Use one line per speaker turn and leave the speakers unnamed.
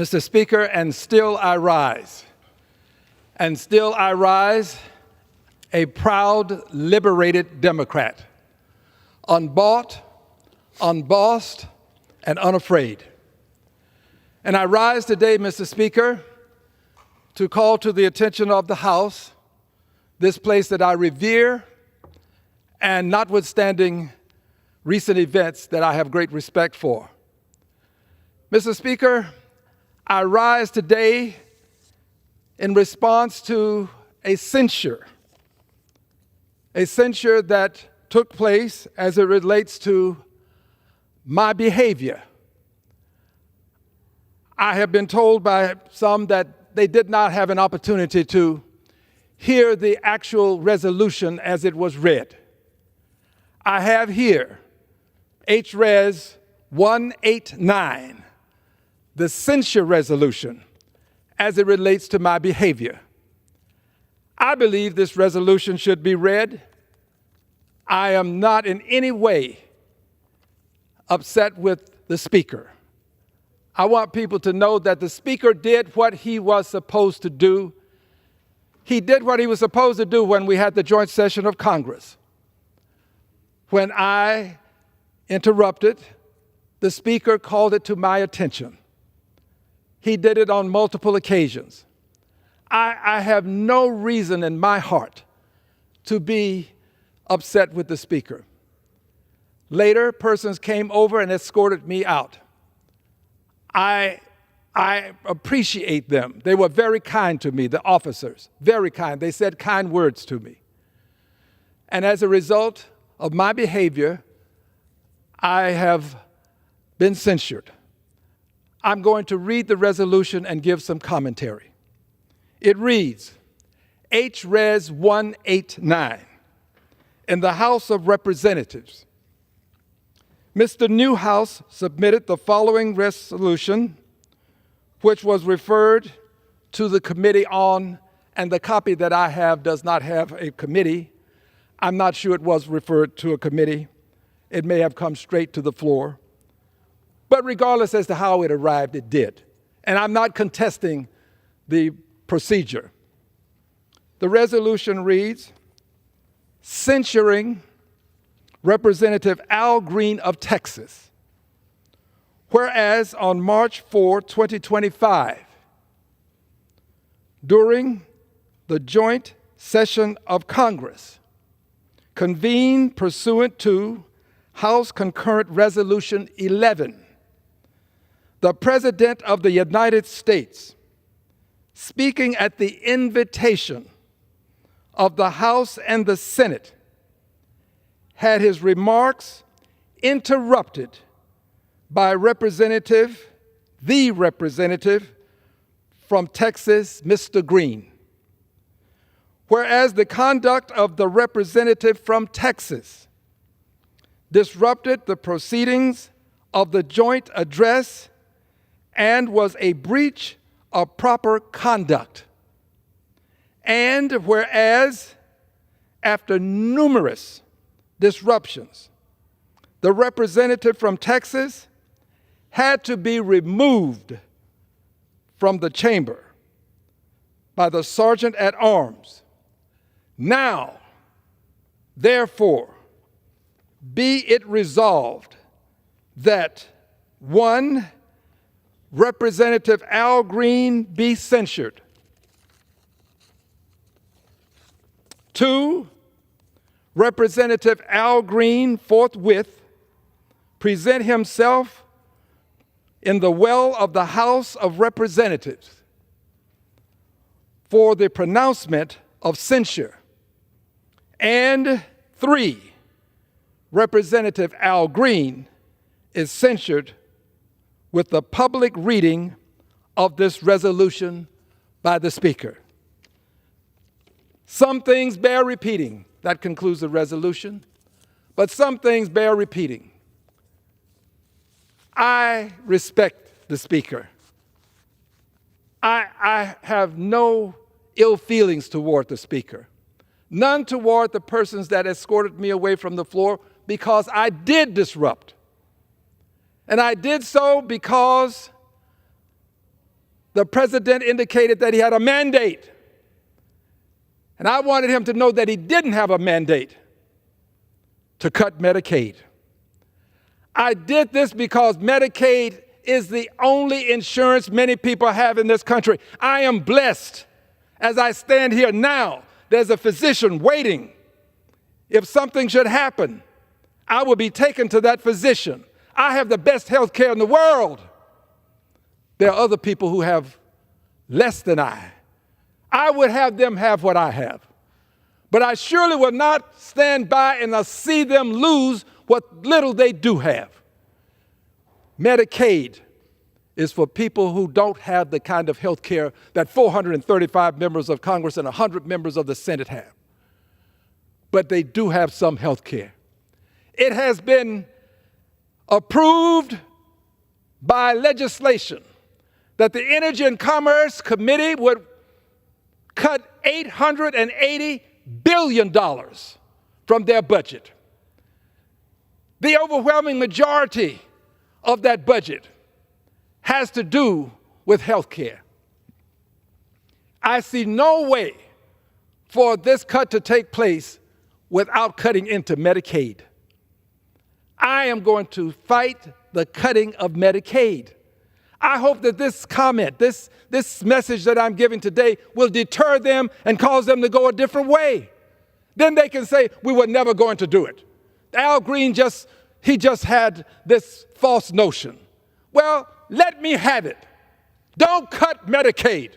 Mr. Speaker, and still I rise. And still I rise, a proud, liberated Democrat, unbought, unbossed, and unafraid. And I rise today, Mr. Speaker, to call to the attention of the House this place that I revere, and notwithstanding recent events that I have great respect for. Mr. Speaker, I rise today in response to a censure that took place as it relates to my behavior. I have been told by some that they did not have an opportunity to hear the actual resolution as it was read. I have here H-Res 189, the censure resolution as it relates to my behavior. I believe this resolution should be read. I am not in any way upset with the Speaker. I want people to know that the Speaker did what he was supposed to do. He did what he was supposed to do when we had the joint session of Congress. When I interrupted, the Speaker called it to my attention. He did it on multiple occasions. I have no reason in my heart to be upset with the Speaker. Later, persons came over and escorted me out. I appreciate them. They were very kind to me, the officers, very kind. They said kind words to me. And as a result of my behavior, I have been censured. I'm going to read the resolution and give some commentary. It reads, H-Res 189, in the House of Representatives, Mr. Newhouse submitted the following resolution, which was referred to the committee on, and the copy that I have does not have a committee. I'm not sure it was referred to a committee. It may have come straight to the floor. But regardless as to how it arrived, it did. And I'm not contesting the procedure. The resolution reads, censuring Representative Al Green of Texas. Whereas on March 4, 2025, during the joint session of Congress, convened pursuant to House Concurrent Resolution 11, the President of the United States, speaking at the invitation of the House and the Senate, had his remarks interrupted by the representative from Texas, Mr. Green. Whereas the conduct of the representative from Texas disrupted the proceedings of the joint address and was a breach of proper conduct. And whereas, after numerous disruptions, the representative from Texas had to be removed from the chamber by the sergeant at arms. Now, therefore, be it resolved that 1, Representative Al Green be censured. 2, Representative Al Green forthwith present himself in the well of the House of Representatives for the pronouncement of censure. And 3, Representative Al Green is censured with the public reading of this resolution by the Speaker. Some things bear repeating. That concludes the resolution. But some things bear repeating. I respect the Speaker. I have no ill feelings toward the Speaker. None toward the persons that escorted me away from the floor, because I did disrupt. And I did so because the president indicated that he had a mandate. And I wanted him to know that he didn't have a mandate to cut Medicaid. I did this because Medicaid is the only insurance many people have in this country. I am blessed. As I stand here now, there's a physician waiting. If something should happen, I will be taken to that physician. I have the best health care in the world. There are other people who have less than I. I would have them have what I have. But I surely will not stand by and see them lose what little they do have. Medicaid is for people who don't have the kind of health care that 435 members of Congress and 100 members of the Senate have. But they do have some health care. It has been approved by legislation that the Energy and Commerce Committee would cut $880 billion from their budget. The overwhelming majority of that budget has to do with health care. I see no way for this cut to take place without cutting into Medicaid. I am going to fight the cutting of Medicaid. I hope that this comment, this message that I'm giving today will deter them and cause them to go a different way. Then they can say, we were never going to do it. Al Green just had this false notion. Well, let me have it. Don't cut Medicaid.